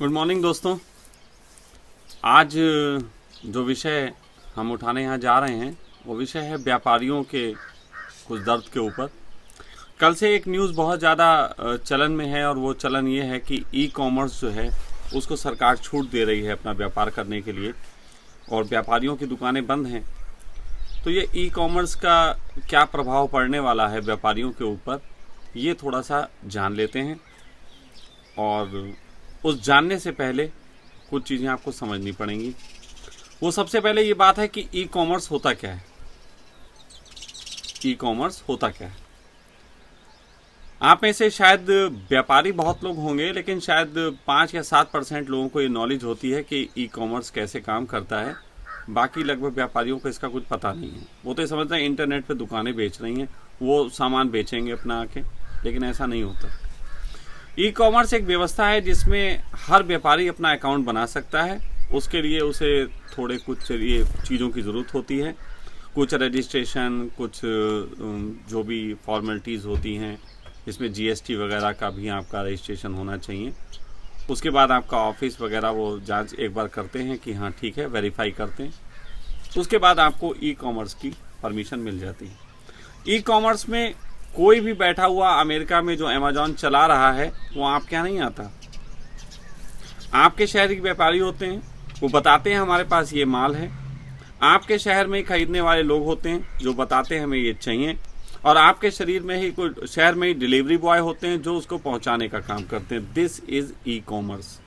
Good morning दोस्तों। आज जो विषय हम उठाने यहाँ जा रहे हैं वो विषय है व्यापारियों के कुछ दर्द के ऊपर। कल से एक न्यूज़ बहुत ज़्यादा चलन में है और वो चलन ये है कि ई कॉमर्स जो है उसको सरकार छूट दे रही है अपना व्यापार करने के लिए और व्यापारियों की दुकानें बंद हैं। तो ये ई कॉमर्स का क्या प्रभाव पड़ने वाला है व्यापारियों के ऊपर, ये थोड़ा सा जान लेते हैं। और उस जानने से पहले कुछ चीज़ें आपको समझनी पड़ेंगी। वो सबसे पहले ये बात है कि ई कॉमर्स होता क्या है। ई कॉमर्स होता क्या है? आप में से शायद व्यापारी बहुत लोग होंगे, लेकिन शायद 5 या 7% लोगों को ये नॉलेज होती है कि ई कॉमर्स कैसे काम करता है। बाकी लगभग व्यापारियों को इसका कुछ पता नहीं है। वो तो ये समझते हैं इंटरनेट पे दुकानें बेच रही हैं, वो सामान बेचेंगे अपना आके, लेकिन ऐसा नहीं होता। ई कॉमर्स एक व्यवस्था है जिसमें हर व्यापारी अपना अकाउंट बना सकता है। उसके लिए उसे थोड़े कुछ चीज़ों की ज़रूरत होती है, कुछ रजिस्ट्रेशन, कुछ जो भी फॉर्मेलिटीज़ होती हैं, इसमें जीएसटी वगैरह का भी आपका रजिस्ट्रेशन होना चाहिए। उसके बाद आपका ऑफिस वगैरह वो जांच एक बार करते हैं कि हाँ ठीक है, वेरीफाई करते हैं। उसके बाद आपको ई कॉमर्स की परमिशन मिल जाती है। ई कॉमर्स में कोई भी बैठा हुआ अमेरिका में जो अमेजॉन चला रहा है वो आपके यहाँ नहीं आता। आपके शहर के व्यापारी होते हैं, वो बताते हैं हमारे पास ये माल है। आपके शहर में ही खरीदने वाले लोग होते हैं जो बताते हैं हमें ये चाहिए, और आपके शहर में ही डिलीवरी बॉय होते हैं जो उसको पहुंचाने का काम करते हैं। This is e commerce.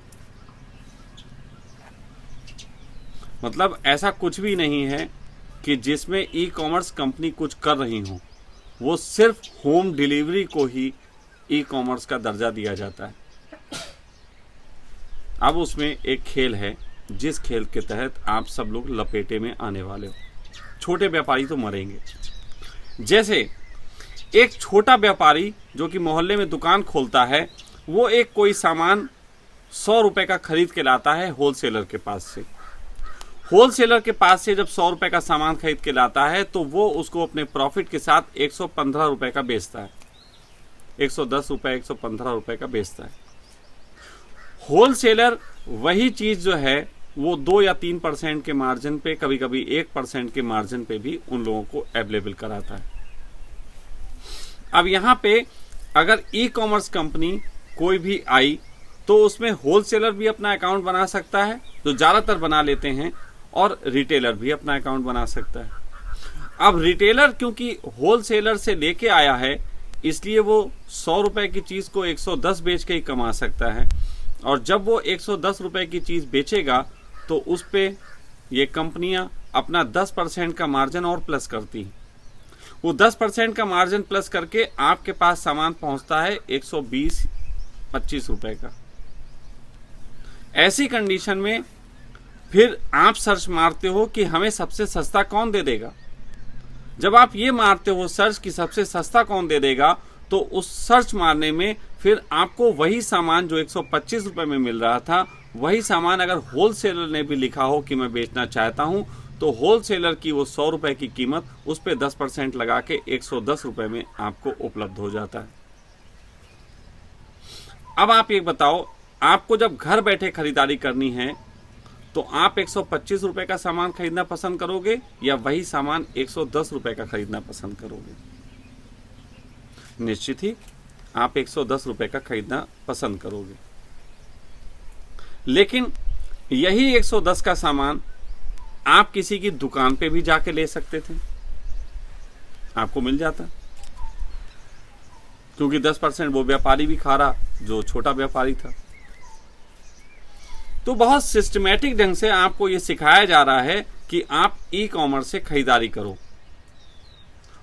मतलब ऐसा कुछ भी नहीं है कि जिसमें ई कॉमर्स कंपनी कुछ कर रही हो, वो सिर्फ होम डिलीवरी को ही ई कॉमर्स का दर्जा दिया जाता है। अब उसमें एक खेल है जिस खेल के तहत आप सब लोग लपेटे में आने वाले हो। छोटे व्यापारी तो मरेंगे। जैसे एक छोटा व्यापारी जो कि मोहल्ले में दुकान खोलता है, वो एक कोई सामान 100 रुपए का खरीद के लाता है होलसेलर के पास से। होलसेलर के पास से जब 100 रुपए का सामान खरीद के लाता है तो वो उसको अपने प्रॉफिट के साथ 115 रुपए का बेचता है। 110 रुपए, 115 रुपए का बेचता है। होलसेलर वही चीज जो है वो 2 या 3% के मार्जिन पे, कभी कभी 1% के मार्जिन पे भी उन लोगों को अवेलेबल कराता है। अब यहाँ पे अगर ई कॉमर्स कंपनी कोई भी आई तो उसमें होलसेलर भी अपना अकाउंट बना सकता है, जो ज्यादातर बना लेते हैं, और रिटेलर भी अपना अकाउंट बना सकता है। अब रिटेलर क्योंकि होलसेलर से लेके आया है, इसलिए वो 100 रुपए की चीज को 110 बेच के ही कमा सकता है। और जब वो 110 रुपए की चीज बेचेगा तो उस पे ये कंपनियां अपना 10% का मार्जिन और प्लस करती हैं। वो 10% का मार्जिन प्लस करके आपके पास सामान पहुंचता है 120-25 रुपए का। ऐसी कंडीशन में फिर आप सर्च मारते हो कि हमें सबसे सस्ता कौन दे देगा। जब आप ये मारते हो सर्च कि सबसे सस्ता कौन दे देगा, तो उस सर्च मारने में फिर आपको वही सामान जो 125 रुपए में मिल रहा था, वही सामान अगर होलसेलर ने भी लिखा हो कि मैं बेचना चाहता हूं, तो होलसेलर की वो 100 रुपए की कीमत उस पर 10% लगा के 110 रुपए में आपको उपलब्ध हो जाता है। अब आप ये बताओ, आपको जब घर बैठे खरीदारी करनी है तो आप 125 रुपए का सामान खरीदना पसंद करोगे या वही सामान 110 रुपए का खरीदना पसंद करोगे? निश्चित ही आप 110 रुपए का खरीदना पसंद करोगे। लेकिन यही 110 का सामान आप किसी की दुकान पे भी जाके ले सकते थे, आपको मिल जाता, क्योंकि 10% वो व्यापारी भी खा रहा जो छोटा व्यापारी था। तो बहुत सिस्टमैटिक ढंग से आपको ये सिखाया जा रहा है कि आप ई कॉमर्स से खरीदारी करो।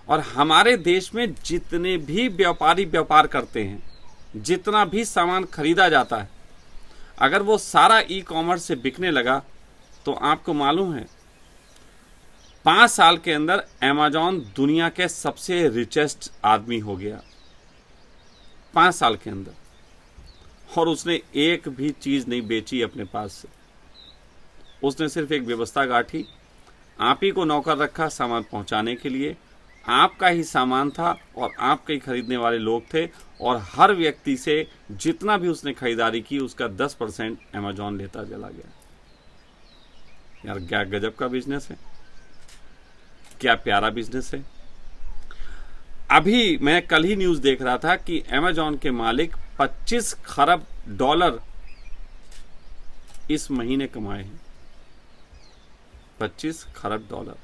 और हमारे देश में जितने भी व्यापारी व्यापार करते हैं, जितना भी सामान खरीदा जाता है, अगर वो सारा ई कॉमर्स से बिकने लगा तो आपको मालूम है 5 साल के अंदर अमेजॉन दुनिया के सबसे रिचेस्ट आदमी हो गया। 5 साल के अंदर। और उसने एक भी चीज नहीं बेची अपने पास से। उसने सिर्फ एक व्यवस्था गाठी, आप ही को नौकर रखा सामान पहुंचाने के लिए। आपका ही सामान था और आपके ही खरीदने वाले लोग थे, और हर व्यक्ति से जितना भी उसने खरीदारी की उसका 10% अमेजॉन लेता चला गया। यार क्या गजब का बिजनेस है, क्या प्यारा बिजनेस है। अभी मैं कल ही न्यूज देख रहा था कि अमेजॉन के मालिक 25 खरब डॉलर इस महीने कमाए हैं। 25 खरब डॉलर।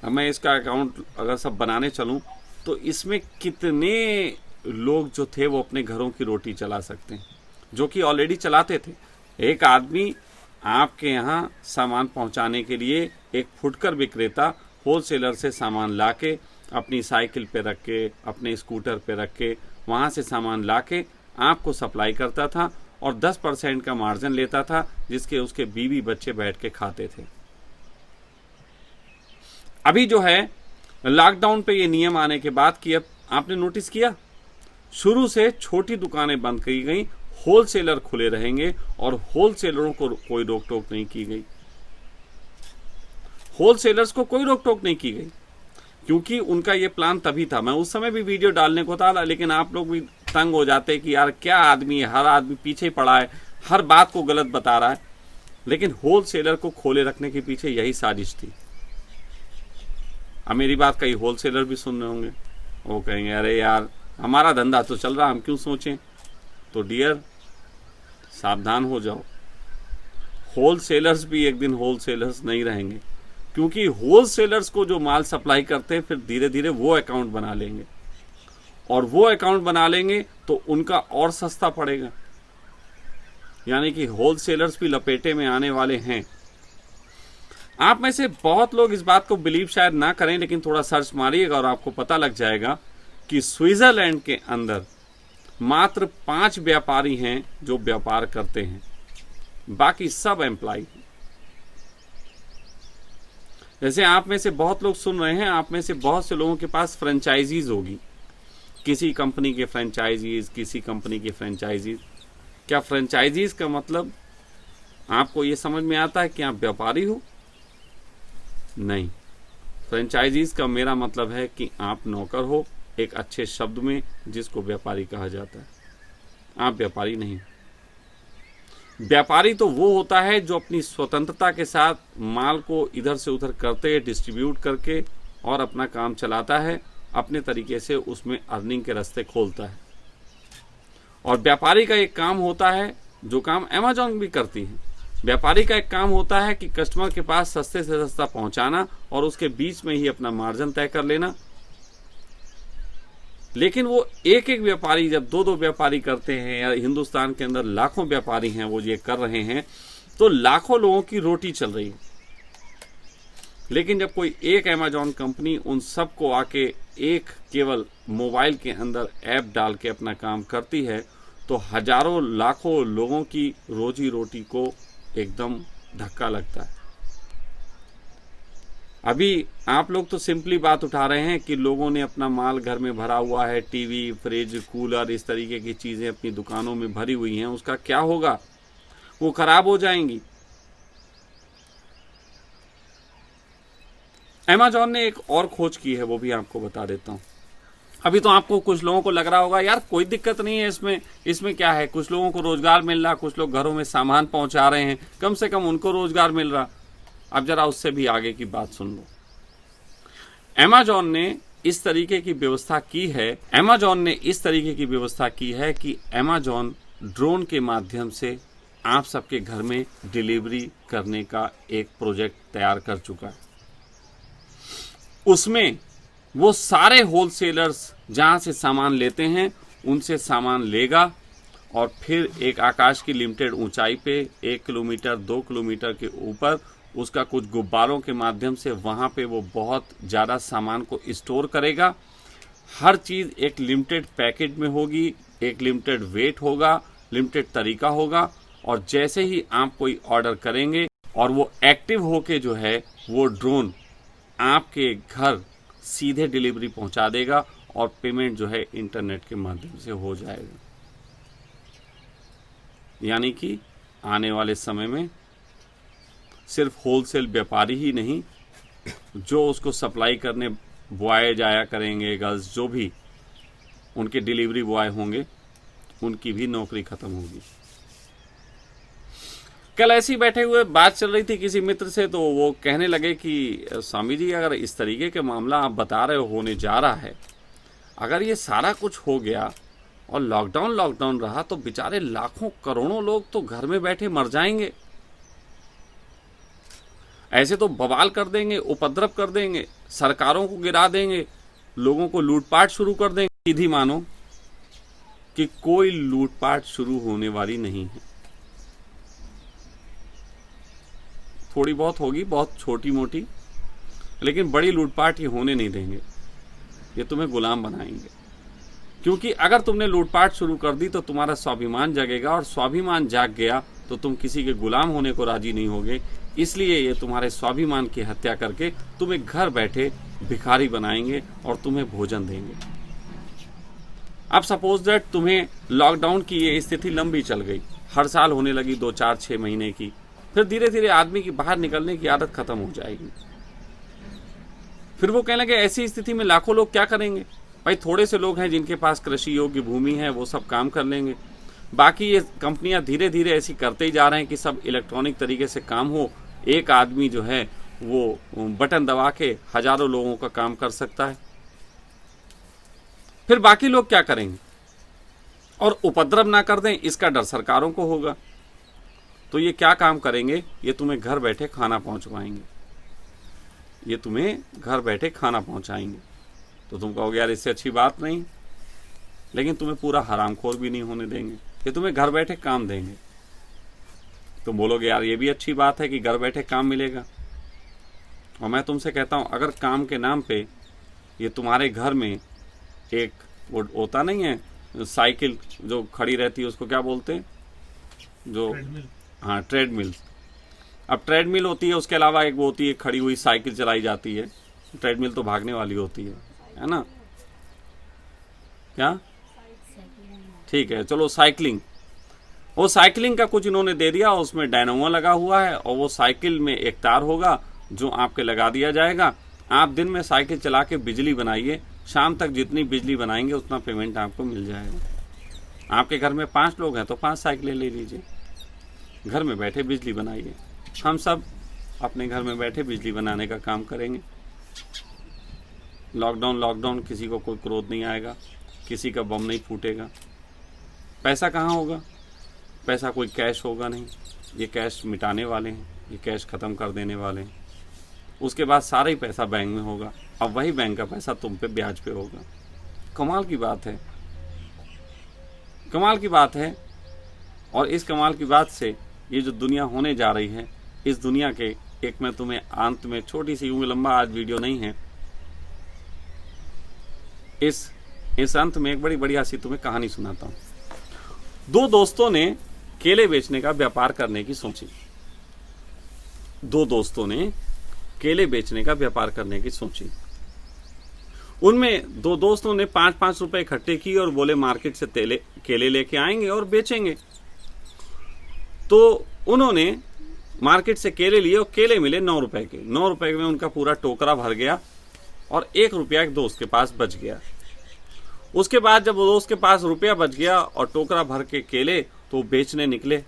अब मैं इसका अकाउंट अगर सब बनाने चलूं तो इसमें कितने लोग जो थे वो अपने घरों की रोटी चला सकते हैं, जो कि ऑलरेडी चलाते थे। एक आदमी आपके यहाँ सामान पहुंचाने के लिए, एक फुटकर विक्रेता होलसेलर से सामान लाके अपनी साइकिल पे रख के, अपने स्कूटर पे रख के, वहाँ से सामान लाके आपको सप्लाई करता था और 10% का मार्जिन लेता था, जिसके उसके बीवी बच्चे बैठ के खाते थे। अभी जो है लॉकडाउन पे ये नियम आने के बाद कि अब आपने नोटिस किया, शुरू से छोटी दुकानें बंद की गई, होलसेलर खुले रहेंगे और होलसेलरों को कोई रोक टोक नहीं की गई। होलसेलर्स को कोई रोक टोक नहीं की गई क्योंकि उनका ये प्लान तभी था। मैं उस समय भी वीडियो डालने को था, लेकिन आप लोग भी तंग हो जाते कि यार क्या आदमी है, हर आदमी पीछे पड़ा है, हर बात को गलत बता रहा है। लेकिन होलसेलर को खोले रखने के पीछे यही साजिश थी। अब मेरी बात कई होलसेलर भी सुन रहे होंगे, वो कहेंगे अरे यार हमारा धंधा तो चल रहा, हम क्यों सोचें। तो डियर सावधान हो जाओ, होलसेलर्स भी एक दिन होलसेलर्स नहीं रहेंगे, क्योंकि होलसेलर्स को जो माल सप्लाई करते हैं फिर धीरे धीरे वो अकाउंट बना लेंगे, और वो अकाउंट बना लेंगे तो उनका और सस्ता पड़ेगा। यानी कि होलसेलर्स भी लपेटे में आने वाले हैं। आप में से बहुत लोग इस बात को बिलीव शायद ना करें, लेकिन थोड़ा सर्च मारिएगा और आपको पता लग जाएगा कि स्विट्जरलैंड के अंदर मात्र 5 व्यापारी हैं जो व्यापार करते हैं, बाकी सब एम्प्लॉय हैं। जैसे आप में से बहुत लोग सुन रहे हैं, आप में से बहुत से लोगों के पास फ्रेंचाइजीज होगी, किसी कंपनी के फ्रेंचाइजीज, किसी कंपनी के फ्रेंचाइजीज। क्या फ्रेंचाइजीज का मतलब आपको ये समझ में आता है कि आप व्यापारी हो? नहीं, फ्रेंचाइजीज का मेरा मतलब है कि आप नौकर हो, एक अच्छे शब्द में जिसको व्यापारी कहा जाता है। आप व्यापारी नहीं। व्यापारी तो वो होता है जो अपनी स्वतंत्रता के साथ माल को इधर से उधर करते, डिस्ट्रीब्यूट करके और अपना काम चलाता है, अपने तरीके से उसमें अर्निंग के रास्ते खोलता है। और व्यापारी का एक काम होता है जो काम अमेजॉन भी करती है। व्यापारी का एक काम होता है कि कस्टमर के पास सस्ते से सस्ता पहुंचाना और उसके बीच में ही अपना मार्जिन तय कर लेना। लेकिन वो एक एक व्यापारी जब 2-2 व्यापारी करते हैं, या हिंदुस्तान के अंदर लाखों व्यापारी हैं वो ये कर रहे हैं, तो लाखों लोगों की रोटी चल रही है। लेकिन जब कोई एक अमेजॉन कंपनी उन सबको आके एक केवल मोबाइल के अंदर ऐप डाल के अपना काम करती है, तो हजारों लाखों लोगों की रोजी रोटी को एकदम धक्का लगता है। अभी आप लोग तो सिंपली बात उठा रहे हैं कि लोगों ने अपना माल घर में भरा हुआ है, टीवी, फ्रिज, कूलर, इस तरीके की चीजें अपनी दुकानों में भरी हुई हैं, उसका क्या होगा? वो खराब हो जाएंगी। अमेजॉन ने एक और खोज की है, वो भी आपको बता देता हूं। अभी तो आपको कुछ लोगों को लग रहा होगा यार कोई दिक्कत नहीं है इसमें क्या है, कुछ लोगों को रोजगार मिल रहा, कुछ लोग घरों में सामान पहुंचा रहे हैं, कम से कम उनको रोजगार मिल रहा। अब जरा उससे भी आगे की बात सुन लो। अमेजॉन ने इस तरीके की व्यवस्था की है, कि अमेजॉन ड्रोन के माध्यम से आप सबके घर में डिलीवरी करने का एक प्रोजेक्ट तैयार कर चुका है। उसमें वो सारे होलसेलर्स जहां से सामान लेते हैं उनसे सामान लेगा और फिर एक आकाश की लिमिटेड ऊंचाई पे 1 किलोमीटर 2 किलोमीटर के ऊपर उसका कुछ गुब्बारों के माध्यम से वहां पे वो बहुत ज़्यादा सामान को स्टोर करेगा। हर चीज़ एक लिमिटेड पैकेज में होगी, एक लिमिटेड वेट होगा, लिमिटेड तरीका होगा, और जैसे ही आप कोई ऑर्डर करेंगे और वो एक्टिव होके जो है वो ड्रोन आपके घर सीधे डिलीवरी पहुंचा देगा और पेमेंट जो है इंटरनेट के माध्यम से हो जाएगा। यानी कि आने वाले समय में सिर्फ होलसेल व्यापारी ही नहीं, जो उसको सप्लाई करने बॉय जाया करेंगे, गर्ल्स जो भी उनके डिलीवरी बॉय होंगे, उनकी भी नौकरी खत्म होगी। कल ऐसी बैठे हुए बात चल रही थी किसी मित्र से, तो वो कहने लगे कि स्वामी जी अगर इस तरीके के मामला आप बता रहे हो होने जा रहा है, अगर ये सारा कुछ हो गया और लॉकडाउन रहा तो बेचारे लाखों करोड़ों लोग तो घर में बैठे मर जाएंगे। ऐसे तो बवाल कर देंगे, उपद्रव कर देंगे, सरकारों को गिरा देंगे, लोगों को लूटपाट शुरू कर देंगे। सीधी मानो कि कोई लूटपाट शुरू होने वाली नहीं है। थोड़ी बहुत होगी, बहुत छोटी मोटी, लेकिन बड़ी लूटपाट ये होने नहीं देंगे। ये तुम्हें गुलाम बनाएंगे, क्योंकि अगर तुमने लूटपाट शुरू कर दी तो तुम्हारा स्वाभिमान जगेगा, और स्वाभिमान जाग गया तो तुम किसी के गुलाम होने को राजी नहीं होगे। इसलिए ये तुम्हारे स्वाभिमान की हत्या करके तुम्हें घर बैठे भिखारी बनाएंगे और तुम्हें भोजन देंगे। अब सपोज दैट तुम्हें लॉकडाउन की ये स्थिति लंबी चल गई, हर साल होने लगी 2, 4, 6 महीने की, फिर धीरे धीरे आदमी की बाहर निकलने की आदत खत्म हो जाएगी। फिर वो कहने लगे ऐसी स्थिति में लाखों लोग क्या करेंगे? भाई थोड़े से लोग हैं जिनके पास कृषि योग्य भूमि है, वो सब काम कर लेंगे। बाकी ये कंपनियां धीरे धीरे ऐसी करते ही जा रहे हैं कि सब इलेक्ट्रॉनिक तरीके से काम हो। एक आदमी जो है वो बटन दबा के हजारों लोगों का काम कर सकता है। फिर बाकी लोग क्या करेंगे? और उपद्रव ना कर दें इसका डर सरकारों को होगा, तो ये क्या काम करेंगे? ये तुम्हें घर बैठे खाना पहुंचवाएंगे, ये तुम्हें घर बैठे खाना पहुंचाएंगे। तो तुम कहोगे यार इससे अच्छी बात नहीं, लेकिन तुम्हें पूरा हरामखोर भी नहीं होने देंगे, ये तुम्हें घर बैठे काम देंगे। तुम बोलोगे यार ये भी अच्छी बात है कि घर बैठे काम मिलेगा। और मैं तुमसे कहता हूं अगर काम के नाम पे ये तुम्हारे घर में एक वो होता नहीं है साइकिल जो खड़ी रहती है, उसको क्या बोलते हैं? जो हाँ, ट्रेडमिल। अब ट्रेडमिल होती है, उसके अलावा एक वो होती है खड़ी हुई साइकिल चलाई जाती है। ट्रेडमिल तो भागने वाली होती है ना? क्या? ठीक है, चलो साइकिलिंग। वो साइकिलिंग का कुछ इन्होंने दे दिया, उसमें डायनामो लगा हुआ है और वो साइकिल में एक तार होगा जो आपके लगा दिया जाएगा। आप दिन में साइकिल चला के बिजली बनाइए, शाम तक जितनी बिजली बनाएंगे उतना पेमेंट आपको मिल जाएगा। आपके घर में 5 लोग हैं तो 5 साइकिलें ले लीजिए, घर में बैठे बिजली बनाइए। हम सब अपने घर में बैठे बिजली बनाने का काम करेंगे। लॉकडाउन किसी को कोई क्रोध नहीं आएगा, किसी का बम नहीं फूटेगा। पैसा कहाँ होगा? पैसा कोई कैश होगा नहीं, ये कैश मिटाने वाले हैं, ये कैश ख़त्म कर देने वाले हैं। उसके बाद सारा ही पैसा बैंक में होगा, अब वही बैंक का पैसा तुम पे ब्याज पे होगा। कमाल की बात है, कमाल की बात है। और इस कमाल की बात से ये जो दुनिया होने जा रही है, इस दुनिया के एक मैं तुम्हें अंत में छोटी सी, यूं लंबा आज वीडियो नहीं है, इस अंत में एक बड़ी बढ़िया सी तुम्हें कहानी सुनाता हूं। 2 दोस्तों ने केले बेचने का व्यापार करने की सोची। 2 दोस्तों ने केले बेचने का व्यापार करने की सोची। उनमें 2 दोस्तों ने 5-5 रुपए इकट्ठे किए और बोले मार्केट से केले लेके आएंगे और बेचेंगे। तो उन्होंने मार्केट से केले लिए और केले मिले 9 रुपए के। 9 रुपए में उनका पूरा टोकरा भर गया और 1 रुपया एक दोस्त के पास बच गया। उसके बाद जब वो दोस्त के पास रुपया बच गया और टोकरा भर के केले, तो बेचने निकले।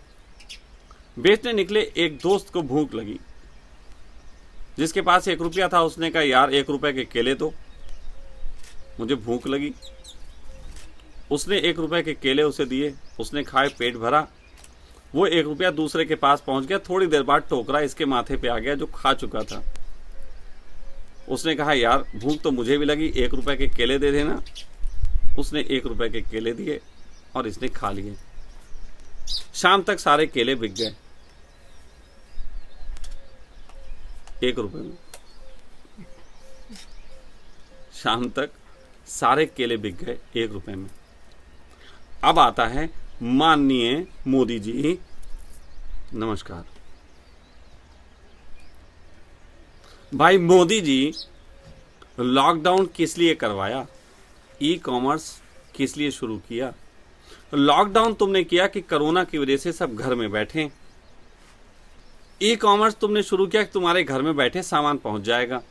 एक दोस्त को भूख लगी, जिसके पास 1 रुपया था उसने कहा यार 1 रुपए के केले दो, मुझे भूख लगी। उसने 1 रुपए के केले उसे दिए, उसने खाए, पेट भरा। वो 1 रुपया दूसरे के पास पहुंच गया। थोड़ी देर बाद टोकरा इसके माथे पे आ गया जो खा चुका था। उसने कहा यार भूख तो मुझे भी लगी, 1 रुपए के केले दे देना। उसने 1 रुपए के केले दिए और इसने खा लिए। शाम तक सारे केले बिक गए 1 रुपए में। शाम तक सारे केले बिक गए 1 रुपए में। अब आता है माननीय मोदी जी, नमस्कार। भाई मोदी जी, लॉकडाउन किस लिए करवाया? ई कॉमर्स किस लिए शुरू किया? लॉकडाउन तुमने किया कि कोरोना की वजह से सब घर में बैठे, ई कॉमर्स तुमने शुरू किया कि तुम्हारे घर में बैठे सामान पहुंच जाएगा।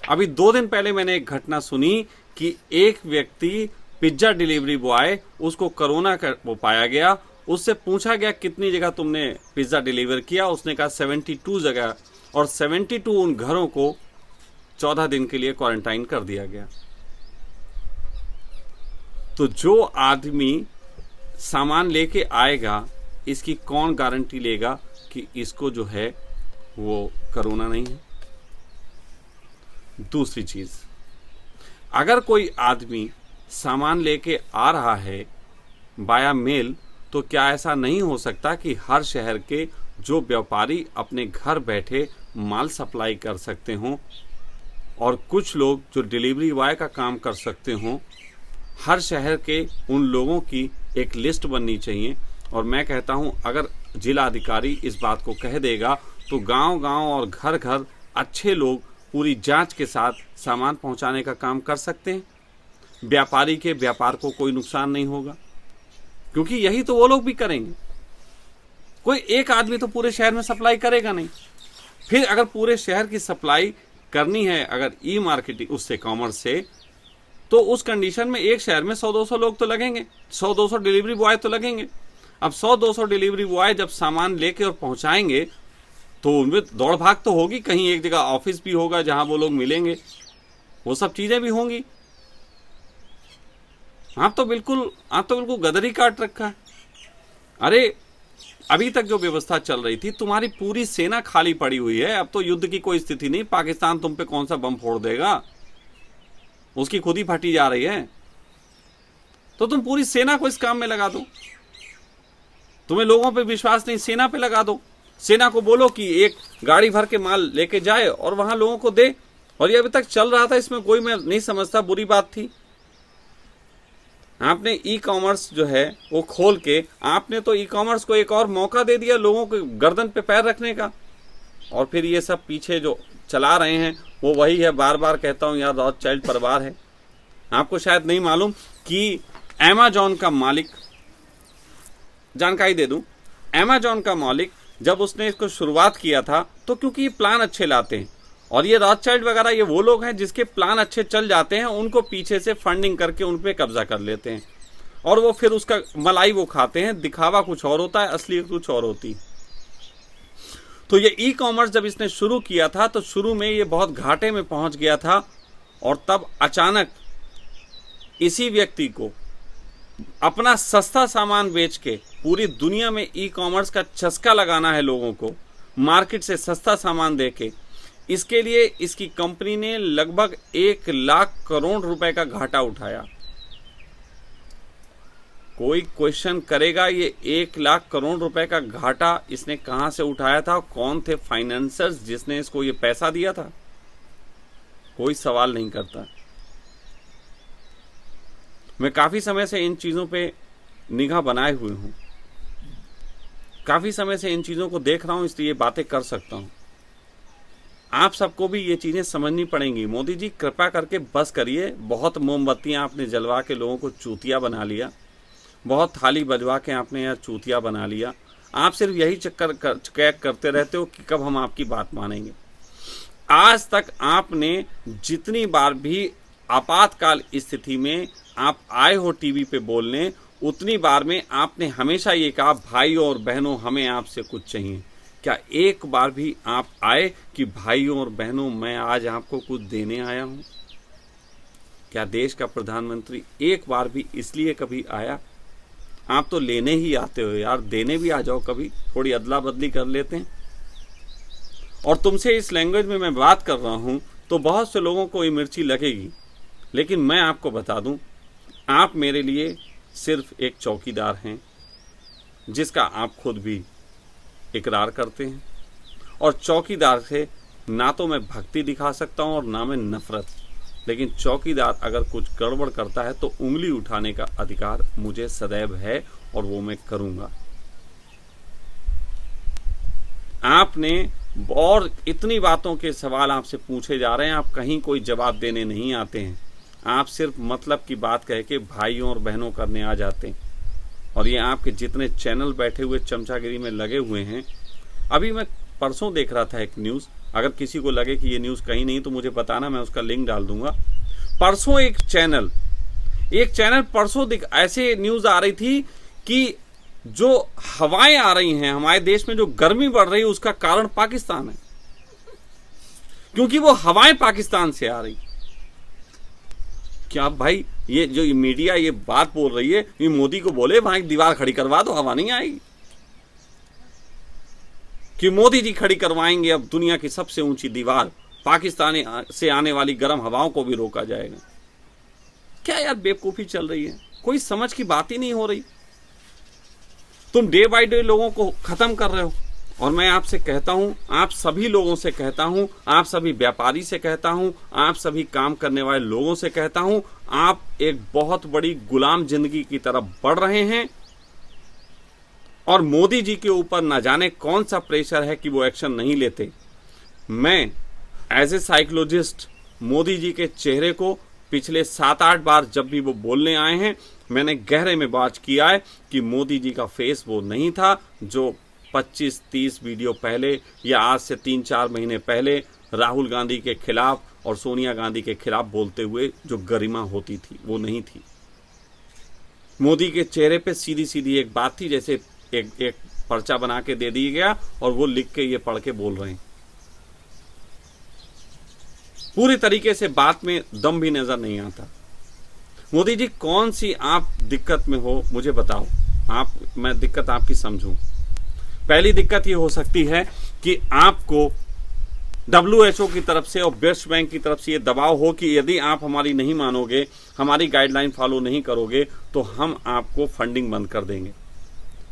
अभी 2 दिन पहले मैंने एक घटना सुनी कि एक व्यक्ति पिज्जा डिलीवरी बॉय, उसको कोरोना का वो पाया गया। उससे पूछा गया कितनी जगह तुमने पिज्जा डिलीवर किया, उसने कहा 72 जगह, और 72 उन घरों को 14 दिन के लिए क्वारंटाइन कर दिया गया। तो जो आदमी सामान लेके आएगा, इसकी कौन गारंटी लेगा कि इसको जो है वो कोरोना नहीं है। दूसरी चीज, अगर कोई आदमी सामान लेके आ रहा है बाया मेल, तो क्या ऐसा नहीं हो सकता कि हर शहर के जो व्यापारी अपने घर बैठे माल सप्लाई कर सकते हों और कुछ लोग जो डिलीवरी बॉय का काम कर सकते हों, हर शहर के उन लोगों की एक लिस्ट बननी चाहिए। और मैं कहता हूं, अगर जिला अधिकारी इस बात को कह देगा तो गांव-गांव और घर-घर अच्छे लोग पूरी जांच के साथ सामान पहुंचाने का काम कर सकते हैं। व्यापारी के व्यापार को कोई नुकसान नहीं होगा, क्योंकि यही तो वो लोग भी करेंगे। कोई एक आदमी तो पूरे शहर में सप्लाई करेगा नहीं। फिर अगर पूरे शहर की सप्लाई करनी है अगर ई मार्केटिंग उससे, कॉमर्स से, तो उस कंडीशन में एक शहर में 100-200 लोग तो लगेंगे, 100-200 डिलीवरी बॉय तो लगेंगे। अब 100-200 डिलीवरी बॉय जब सामान लेके और पहुंचाएंगे तो उनमें दौड़ भाग तो होगी। कहीं एक जगह ऑफिस भी होगा जहां वो लोग मिलेंगे, वो सब चीजें भी होंगी। आप तो बिल्कुल गदर ही काट रखा है। अरे अभी तक जो व्यवस्था चल रही थी, तुम्हारी पूरी सेना खाली पड़ी हुई है। अब तो युद्ध की कोई स्थिति नहीं। पाकिस्तान तुम पे कौन सा बम फोड़ देगा, उसकी खुद ही फटी जा रही है। तो तुम पूरी सेना को इस काम में लगा दो। तुम्हें लोगों पे विश्वास नहीं, सेना पे लगा दो। सेना को बोलो कि एक गाड़ी भर के माल लेके जाए और वहां लोगों को दे। और ये अभी तक चल रहा था, इसमें कोई मैं नहीं समझता बुरी बात थी। आपने ई कॉमर्स जो है वो खोल के, आपने तो ई कॉमर्स को एक और मौका दे दिया लोगों के गर्दन पे पैर रखने का। और फिर ये सब पीछे जो चला रहे हैं वो वही है। बार बार कहता हूं यार, रॉथस्चाइल्ड परिवार है। आपको शायद नहीं मालूम कि अमेजॉन का मालिक, जानकारी दे दूं, अमेजॉन का मालिक जब उसने इसको शुरुआत किया था तो क्योंकि ये प्लान अच्छे लाते हैं, और ये रॉथस्चाइल्ड वगैरह ये वो लोग हैं जिसके प्लान अच्छे चल जाते हैं, उनको पीछे से फंडिंग करके उन पे कब्जा कर लेते हैं और वो फिर उसका मलाई वो खाते हैं। दिखावा कुछ और होता है, असलियत कुछ और होती। तो ये ई कॉमर्स जब इसने शुरू किया था तो शुरू में ये बहुत घाटे में पहुंच गया था, और तब अचानक इसी व्यक्ति को अपना सस्ता सामान बेच के पूरी दुनिया में ई कॉमर्स का चस्का लगाना है लोगों को, मार्केट से सस्ता सामान देके। इसके लिए इसकी कंपनी ने लगभग 1 लाख करोड़ रुपए का घाटा उठाया। कोई क्वेश्चन करेगा ये 1 लाख करोड़ रुपए का घाटा इसने कहां से उठाया था, कौन थे फाइनेंसर्स जिसने इसको ये पैसा दिया था? कोई सवाल नहीं करता। मैं काफी समय से इन चीजों पे निगाह बनाए हुए हूं, काफी समय से इन चीजों को देख रहा हूं, इसलिए बातें कर सकता हूं। आप सबको भी ये चीजें समझनी पड़ेंगी। मोदी जी कृपा करके बस करिए। बहुत मोमबत्तियां आपने जलवा के लोगों को चूतिया बना लिया, बहुत थाली बजवा के आपने यार चूतिया बना लिया। आप सिर्फ यही चक्कर करते रहते हो कि कब हम आपकी बात मानेंगे। आज तक आपने जितनी बार भी आपातकाल स्थिति में आप आए हो टीवी पे बोलने, उतनी बार में आपने हमेशा ये कहा, भाइयों और बहनों हमें आपसे कुछ चाहिए। क्या एक बार भी आप आए कि भाइयों और बहनों मैं आज आपको कुछ देने आया हूं? क्या देश का प्रधानमंत्री एक बार भी इसलिए कभी आया? आप तो लेने ही आते हो यार, देने भी आ जाओ कभी, थोड़ी अदला बदली कर लेते हैं। और तुमसे इस लैंग्वेज में मैं बात कर रहा हूं तो बहुत से लोगों को ये मिर्ची लगेगी, लेकिन मैं आपको बता दूं, आप मेरे लिए सिर्फ एक चौकीदार हैं, जिसका आप खुद भी इकरार करते हैं। और चौकीदार से ना तो मैं भक्ति दिखा सकता हूं और ना मैं नफरत, लेकिन चौकीदार अगर कुछ गड़बड़ करता है तो उंगली उठाने का अधिकार मुझे सदैव है और वो मैं करूंगा। आपने और इतनी बातों के सवाल आपसे पूछे जा रहे हैं, आप कहीं कोई जवाब देने नहीं आते हैं। आप सिर्फ मतलब की बात कह के भाइयों और बहनों करने आ जाते हैं। और ये आपके जितने चैनल बैठे हुए चमचागिरी में लगे हुए हैं, अभी मैं परसों देख रहा था एक न्यूज़, अगर किसी को लगे कि ये न्यूज़ कहीं नहीं तो मुझे बताना, मैं उसका लिंक डाल दूंगा। परसों एक चैनल परसों ऐसे न्यूज़ आ रही थी कि जो हवाएं आ रही हैं हमारे देश में, जो गर्मी बढ़ रही है, उसका कारण पाकिस्तान है, क्योंकि वो हवाएं पाकिस्तान से आ रही। क्या भाई ये जो मीडिया ये बात बोल रही है, ये मोदी को बोले वहां एक दीवार खड़ी करवा दो, हवा नहीं आएगी, कि मोदी जी खड़ी करवाएंगे अब दुनिया की सबसे ऊंची दीवार, पाकिस्तान से आने वाली गर्म हवाओं को भी रोका जाएगा। क्या यार बेवकूफी चल रही है, कोई समझ की बात ही नहीं हो रही। तुम डे बाय डे लोगों को खत्म कर रहे हो। और मैं आपसे कहता हूं, आप सभी लोगों से कहता हूं, आप सभी व्यापारी से कहता हूं, आप सभी काम करने वाले लोगों से कहता हूं, आप एक बहुत बड़ी गुलाम जिंदगी की तरफ बढ़ रहे हैं। और मोदी जी के ऊपर न जाने कौन सा प्रेशर है कि वो एक्शन नहीं लेते। मैं as a psychologist Modi ji के चेहरे को पिछले 7-8 बार जब भी वो बोलने आए हैं, मैंने गहरे में बात किया है कि मोदी जी का फेस वो नहीं था जो 25-30 वीडियो पहले या आज से 3-4 महीने पहले राहुल गांधी के खिलाफ और सोनिया गांधी के खिलाफ बोलते हुए जो गरिमा होती थी, वो नहीं थी। मोदी के चेहरे पे सीधी सीधी एक बात थी, जैसे एक पर्चा बना के दे दिया गया और वो लिख के ये पढ़ के बोल रहे हैं। पूरी तरीके से बात में दम भी नजर नहीं आता। मोदी जी कौन सी आप दिक्कत में हो मुझे बताओ, मैं दिक्कत आपकी समझूं। पहली दिक्कत ये हो सकती है कि आपको WHO की तरफ से और विश्व बैंक की तरफ से ये दबाव हो कि यदि आप हमारी नहीं मानोगे, हमारी गाइडलाइन फॉलो नहीं करोगे तो हम आपको फंडिंग बंद कर देंगे।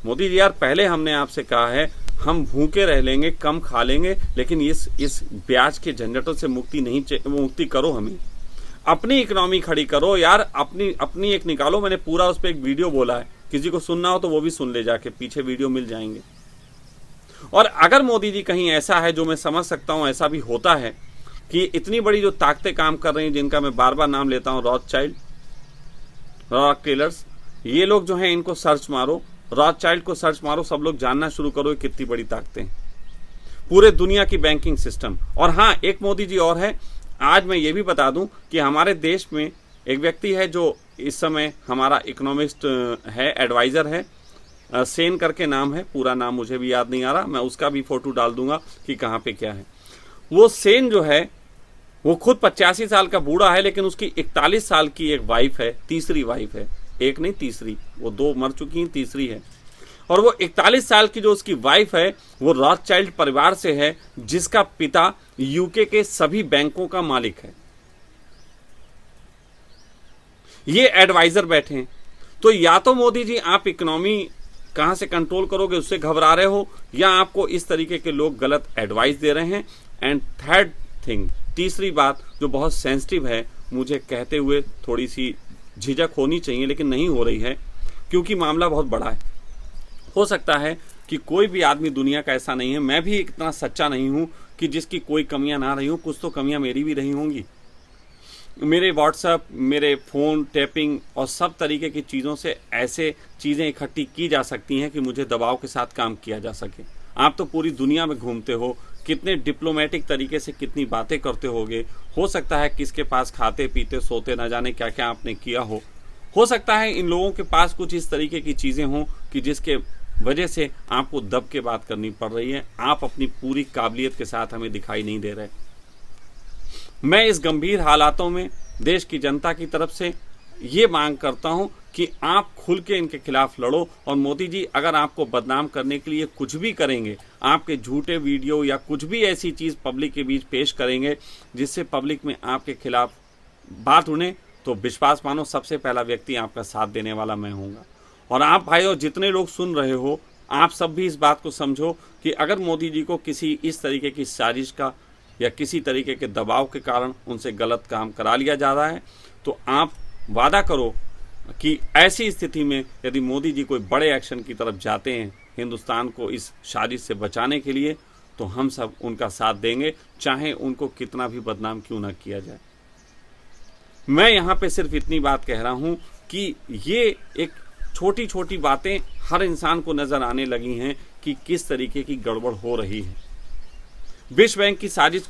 मोदी जी यार, पहले हमने आपसे कहा है हम भूखे रह लेंगे, कम खा लेंगे, लेकिन इस ब्याज के झंझटों से मुक्ति करो, हमें अपनी इकोनॉमी खड़ी करो यार, अपनी एक निकालो। मैंने पूरा उस पर एक वीडियो बोला है, किसी को सुनना हो तो वो भी सुन ले, जाके पीछे वीडियो मिल जाएंगे। और अगर मोदी जी कहीं ऐसा है, जो मैं समझ सकता हूं ऐसा भी होता है, कि इतनी बड़ी जो ताकतें काम कर रही हैं, जिनका मैं बार बार नाम लेता हूं, रॉथचाइल्ड, रॉकफेलर्स, ये लोग जो हैं इनको सर्च मारो, रॉथचाइल्ड को सर्च मारो, सब लोग जानना शुरू करो कितनी बड़ी ताकतें, पूरे दुनिया की बैंकिंग सिस्टम। और हाँ, एक मोदी जी और है, आज मैं ये भी बता दूं कि हमारे देश में एक व्यक्ति है जो इस समय हमारा इकोनॉमिस्ट है, एडवाइजर है, सेन करके नाम है, पूरा नाम मुझे भी याद नहीं आ रहा, मैं उसका भी फोटो डाल दूंगा कि कहाँ पे क्या है। वो सेन जो है वो खुद 85 साल का बूढ़ा है, लेकिन उसकी 41 साल की एक वाइफ है, तीसरी वाइफ है, एक नहीं तीसरी, वो 2 मर चुकी हैं, तीसरी है। और वो 41 साल की जो उसकी वाइफ है वो रॉथचाइल्ड परिवार से है, जिसका पिता यूके के सभी बैंकों का मालिक है। ये एडवाइजर बैठे हैं। तो या तो मोदी जी आप इकोनॉमी कहां से कंट्रोल करोगे उससे घबरा रहे हो, या आपको इस तरीके के लोग गलत एडवाइस दे रहे हैं। एंड थर्ड थिंग, तीसरी बात जो बहुत सेंसिटिव है, मुझे कहते हुए थोड़ी सी झिझक होनी चाहिए लेकिन नहीं हो रही है, क्योंकि मामला बहुत बड़ा है। हो सकता है कि कोई भी आदमी दुनिया का ऐसा नहीं है, मैं भी इतना सच्चा नहीं हूं कि जिसकी कोई कमियां ना रही हो, कुछ तो कमियां मेरी भी रही होंगी। मेरे व्हाट्सएप, मेरे फ़ोन टैपिंग और सब तरीके की चीज़ों से ऐसे चीज़ें इकट्ठी की जा सकती हैं कि मुझे दबाव के साथ काम किया जा सके। आप तो पूरी दुनिया में घूमते हो, कितने डिप्लोमेटिक तरीके से कितनी बातें करते होगे। हो सकता है किसके पास खाते पीते सोते न जाने क्या क्या आपने किया हो सकता है इन लोगों के पास कुछ इस तरीके की चीज़ें हों कि जिसके वजह से आपको दब के बात करनी पड़ रही है। आप अपनी पूरी काबिलियत के साथ हमें दिखाई नहीं दे रहे। मैं इस गंभीर हालातों में देश की जनता की तरफ से ये मांग करता हूं कि आप खुल के इनके खिलाफ लड़ो। और मोदी जी अगर आपको बदनाम करने के लिए कुछ भी करेंगे, आपके झूठे वीडियो या कुछ भी ऐसी चीज़ पब्लिक के बीच पेश करेंगे जिससे पब्लिक में आपके खिलाफ बात उड़े, तो विश्वास मानो सबसे पहला व्यक्ति आपका साथ देने वाला मैं हूँगा। और आप भाइयों जितने लोग सुन रहे हो, आप सब भी इस बात को समझो कि अगर मोदी जी को किसी इस तरीके की साजिश का या किसी तरीके के दबाव के कारण उनसे गलत काम करा लिया जा रहा है, तो आप वादा करो कि ऐसी स्थिति में यदि मोदी जी कोई बड़े एक्शन की तरफ जाते हैं हिंदुस्तान को इस साजिश से बचाने के लिए, तो हम सब उनका साथ देंगे, चाहे उनको कितना भी बदनाम क्यों ना किया जाए। मैं यहाँ पे सिर्फ इतनी बात कह रहा हूँ कि ये एक छोटी छोटी बातें हर इंसान को नज़र आने लगी हैं कि किस तरीके की गड़बड़ हो रही है। विश्व बैंक की साजिश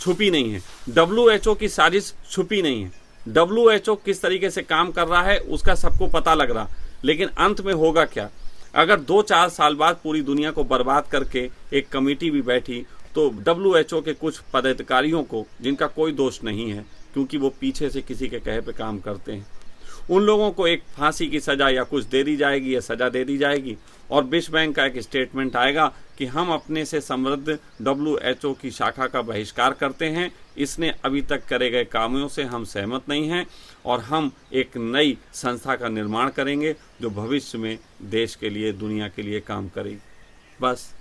छुपी नहीं है, WHO की साजिश छुपी नहीं है। WHO किस तरीके से काम कर रहा है उसका सबको पता लग रहा, लेकिन अंत में होगा क्या? अगर 2-4 साल बाद पूरी दुनिया को बर्बाद करके एक कमेटी भी बैठी तो WHO के कुछ पदाधिकारियों को, जिनका कोई दोष नहीं है क्योंकि वो पीछे से किसी के कहे पे काम करते हैं, उन लोगों को एक फांसी की सज़ा या कुछ दे दी जाएगी या सज़ा दे दी जाएगी, और विश्व बैंक का एक स्टेटमेंट आएगा कि हम अपने से समृद्ध WHO की शाखा का बहिष्कार करते हैं, इसने अभी तक करे गए कामों से हम सहमत नहीं हैं और हम एक नई संस्था का निर्माण करेंगे जो भविष्य में देश के लिए, दुनिया के लिए काम करेगी। बस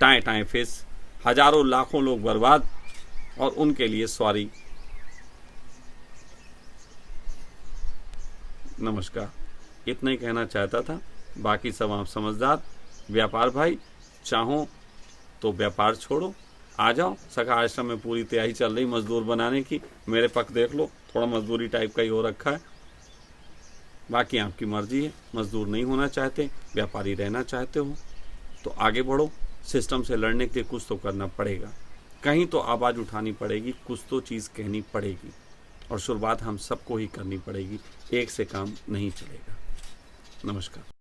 टाएं टाएं फेस, हजारों लाखों लोग बर्बाद और उनके लिए सॉरी, नमस्कार। इतना ही कहना चाहता था, बाकी सब आप समझदार। व्यापार भाई, चाहो तो व्यापार छोड़ो, आ जाओ। सखा आश्रम में पूरी तैयारी चल रही मजदूर बनाने की, मेरे पक्ष देख लो, थोड़ा मजदूरी टाइप का ही हो रखा है। बाकी आपकी मर्जी है, मजदूर नहीं होना चाहते, व्यापारी रहना चाहते हो तो आगे बढ़ो। सिस्टम से लड़ने के लिए कुछ तो करना पड़ेगा, कहीं तो आवाज़ उठानी पड़ेगी, कुछ तो चीज़ कहनी पड़ेगी, और शुरुआत हम सबको ही करनी पड़ेगी। एक से काम नहीं चलेगा। नमस्कार।